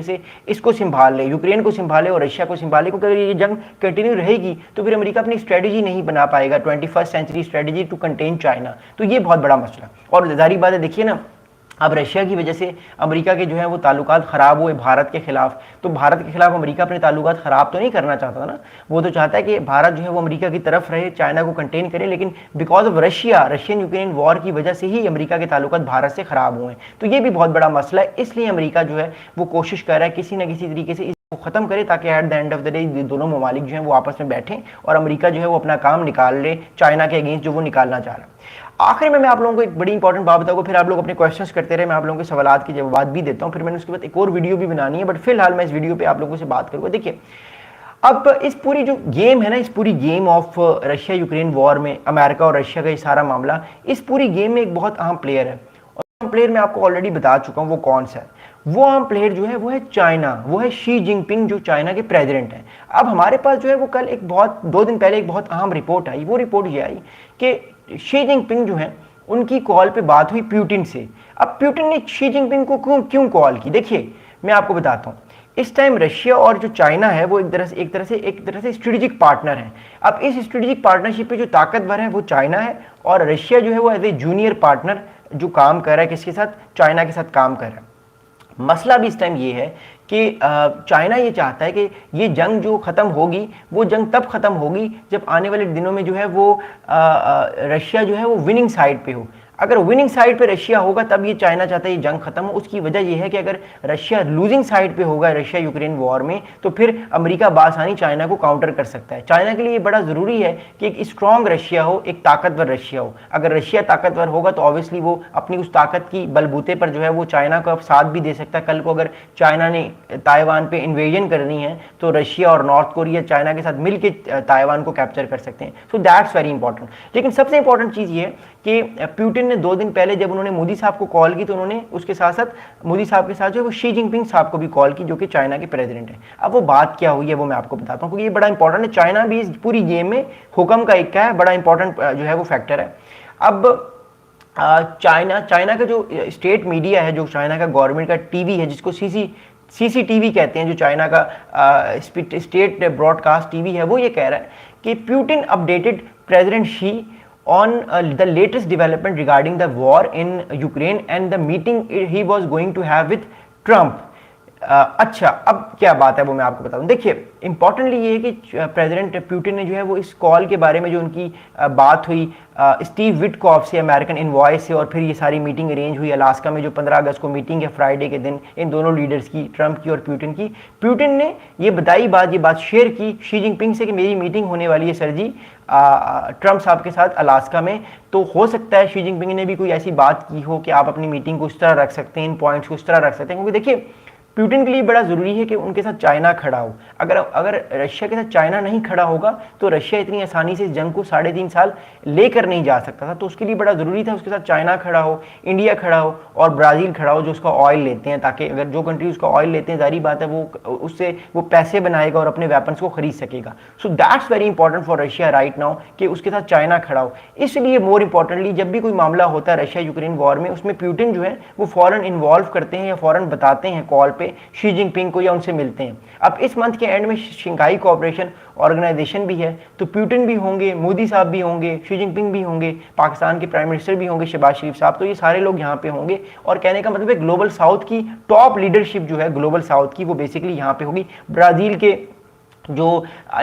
से इसको संभाल ले, यूक्रेन को संभाले और रशिया को संभाले, क्योंकि अगर ये जंग कंटिन्यू रहेगी तो फिर अमेरिका अपनी स्ट्रेटजी नहीं बना पाएगा, 21st century strategy to contain China. तो ये बहुत बड़ा मसला। और जाहिर बात है, देखिए ना, अब रशिया की वजह से अमेरिका के जो है वो ताल्लुकात ख़राब हुए भारत के खिलाफ। तो भारत के खिलाफ अमेरिका अपने ताल्लुकात ख़राब तो नहीं करना चाहता ना, वो तो चाहता है कि भारत जो है वो अमेरिका की तरफ रहे, चाइना को कंटेन करे। लेकिन because of Russian Ukraine war की वजह से ही अमेरिका के ताल्लुकात भारत से ख़राब हुए। तो ये भी बहुत बड़ा मसला है। इसलिए अमेरिका जो है वो कोशिश कर रहा है किसी न किसी तरीके से इसको ख़त्म करे, ताकि at the end of the day दोनों ममालिक जो है वो आपस में बैठें और अमेरिका जो है वो अपना काम निकाल ले चाइना के अगेंस्ट जो वो निकालना चाह रहा है। आखिर में मैं आप लोगों को एक बड़ी इंपॉर्टेंट बात बताऊंगा, फिर आप लोग अपने क्वेश्चंस करते रहे, मैं आप लोगों के सवालात के जवाब भी देता हूं। फिर मैंने उसके बाद एक और वीडियो भी बनानी है, बट फिलहाल मैं इस वीडियो पे आप लोगों से बात करूंगा। देखिए, अब इस पूरी जो गेम है ना, इस पूरी game of Russia Ukraine war में अमेरिका और रशिया का ये सारा मामला, इस पूरी गेम में एक बहुत अहम प्लेयर है, और अहम प्लेयर मैं आपको ऑलरेडी बता चुका हूँ वो कौन सा है। वो अहम प्लेयर जो है वो है चाइना, वो है शी जिनपिंग, जो चाइना के प्रेसिडेंट हैं। अब हमारे पास जो है वो कल एक बहुत 2 दिन पहले एक बहुत अहम रिपोर्ट आई। वो रिपोर्ट ये आई कि शी जिनपिंग जो है उनकी कॉल पे बात हुई प्यूटिन से। अब प्यूटिन ने शी जिनपिंग को क्यों कॉल की, देखिए मैं आपको बताता हूँ। इस टाइम रशिया और जो चाइना है वो एक तरह से स्ट्रेटेजिक पार्टनर है। अब इस स्ट्रेटेजिक पार्टनरशिप पे जो ताकतवर है वो चाइना है, और रशिया जो है वो एज ए जूनियर पार्टनर जो काम कर रहा है किसके साथ, चाइना के साथ काम कर रहा है। मसला भी इस टाइम ये है कि चाइना ये चाहता है कि ये जंग जो ख़त्म होगी वो जंग तब ख़त्म होगी जब आने वाले दिनों में जो है वो रशिया जो है वो विनिंग साइड पे हो। अगर विनिंग साइड पे रशिया होगा तब ये चाइना चाहता है ये जंग खत्म हो। उसकी वजह यह है कि अगर रशिया लूजिंग साइड पे होगा रशिया यूक्रेन वॉर में, तो फिर अमेरिका बासानी चाइना को काउंटर कर सकता है। चाइना के लिए बड़ा ज़रूरी है कि एक स्ट्रॉन्ग रशिया हो, एक ताकतवर रशिया हो। अगर रशिया ताकतवर होगा तो ऑब्वियसली वो अपनी उस ताकत की बलबूते पर जो है वो चाइना को अब साथ भी दे सकता है। कल को अगर चाइना ने ताइवान पे इन्वेजन करनी है तो रशिया और नॉर्थ कोरिया चाइना के साथ मिलकर ताइवान को कैप्चर कर सकते हैं। So that's very important. लेकिन सबसे इंपॉर्टेंट चीज़ ये है कि प्यूटिन ने 2 दिन पहले जब उन्होंने मोदी साहब को कॉल की तो उन्होंने उसके साथ साथ मोदी साहब के साथ जो है वो शी जिनपिंग साहब को भी कॉल की, जो कि चाइना के प्रेसिडेंट हैं। अब वो बात क्या हुई है वो मैं आपको बताता हूँ, क्योंकि ये बड़ा इंपॉर्टेंट है। चाइना भी इस पूरी गेम में हुक्म का इक्का है, बड़ा इंपॉर्टेंट जो है वो फैक्टर है। अब चाइना का जो स्टेट मीडिया है, जो चाइना का गवर्नमेंट का टीवी है, जिसको सीसीटीवी कहते हैं, जो चाइना का स्टेट ब्रॉडकास्ट टीवी है, वो ये कह रहा है कि Putin updated president Xi on the latest development regarding the war in Ukraine and the meeting he was going to have with Trump। अच्छा, अब क्या बात है वो मैं आपको बताऊं। देखिए, इंपॉर्टेंटली ये है कि प्रेसिडेंट प्यूटिन ने जो है वो इस कॉल के बारे में जो उनकी बात हुई स्टीव विटकॉफ से, अमेरिकन इनवॉय से, और फिर ये सारी मीटिंग अरेंज हुई अलास्का में, जो 15 अगस्त को मीटिंग है फ्राइडे के दिन इन दोनों लीडर्स की, ट्रंप की और प्यूटिन की। प्यूटिन ने ये बात शेयर की शी जिनपिंग से कि मेरी मीटिंग होने वाली है सर जी ट्रंप साहब के साथ अलास्का में। तो हो सकता है शी जिनपिंग ने भी कोई ऐसी बात की हो कि आप अपनी मीटिंग को इस तरह रख सकते हैं, इन पॉइंट्स को इस तरह रख सकते हैं, क्योंकि देखिए प्यूटिन के लिए बड़ा ज़रूरी है कि उनके साथ चाइना खड़ा हो। अगर रशिया के साथ चाइना नहीं खड़ा होगा तो रशिया इतनी आसानी से इस जंग को 3.5 साल लेकर नहीं जा सकता था। तो उसके लिए बड़ा ज़रूरी था उसके साथ चाइना खड़ा हो, इंडिया खड़ा हो और ब्राज़ील खड़ा हो, जो उसका ऑयल लेते हैं, ताकि अगर जो कंट्री उसका ऑयल लेते हैं, जारी बात है वो उससे वो पैसे बनाएगा और अपने वेपन्स को खरीद सकेगा। So that's very important for Russia right now कि उसके साथ चाइना खड़ा हो। इसलिए मोर इंपॉर्टेंटली जब भी कोई मामला होता है रशिया यूक्रेन वॉर में, उसमें प्यूटिन जो है वो फ़ौरन इन्वॉल्व करते हैं या फ़ौरन बताते हैं कॉल पे शी जिनपिंग को या उनसे मिलते हैं। अब इस मंथ के एंड में शंघाई कोऑपरेशन ऑर्गेनाइजेशन भी है, तो प्यूटिन भी होंगे, मोदी साहब भी होंगे, शी जिनपिंग भी होंगे, पाकिस्तान के प्राइम मिनिस्टर भी होंगे शहबाज शरीफ साहब, तो ये सारे लोग यहाँ पे होंगे। और कहने का मतलब है ग्लोबल साउथ की टॉप लीडरशिप जो है ग्लोबल साउथ की वो बेसिकली यहाँ पे होगी। ब्राज़ील के जो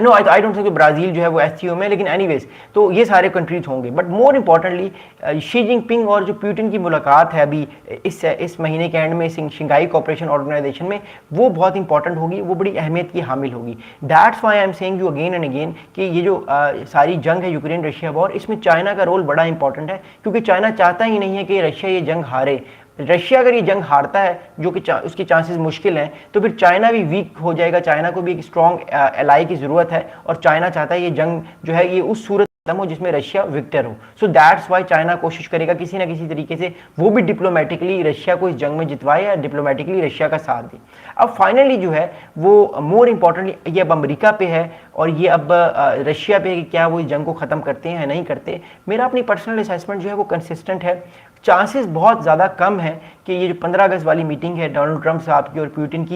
no I don't think Brazil जो है वो एससीओ में, लेकिन एनीवेज तो ये सारे कंट्रीज होंगे। But more importantly Xi Jinping और जो प्यूटिन की मुलाकात है अभी इस महीने के एंड में शंघाई कोऑपरेशन ऑर्गेनाइजेशन में, वो बहुत इंपॉर्टेंट होगी, वो बड़ी अहमियत की हामिल होगी। That's why I am saying you again and again कि ये जो सारी जंग है यूक्रेन रशिया वॉर, इसमें चाइना का रोल बड़ा इंपॉर्टेंट है, क्योंकि चाइना चाहता ही नहीं है कि रशिया ये जंग हारे। रशिया अगर ये जंग हारता है, जो कि उसके चांसेस मुश्किल हैं, तो फिर चाइना भी वीक हो जाएगा। चाइना को भी एक स्ट्रॉन्ग एलाई की ज़रूरत है, और चाइना चाहता है ये जंग जो है ये उस सूरत खत्म हो जिसमें रशिया विक्टर हो। सो दैट्स वाई चाइना कोशिश करेगा किसी ना किसी तरीके से वो भी डिप्लोमेटिकली रशिया को इस जंग में जितवाए या डिप्लोमेटिकली रशिया का साथ दे। अब फाइनली जो है वो मोर इम्पोर्टेंटली ये अब अमेरिका पे है और ये अब रशिया पे है कि क्या वो इस जंग को ख़त्म करते हैं या नहीं करते। मेरा अपनी पर्सनल असेसमेंट जो है वो कंसिस्टेंट है। चांसेस बहुत ज़्यादा कम है कि ये जो 15 अगस्त वाली मीटिंग है डोनाल्ड ट्रंप साहब की और प्यूटिन की,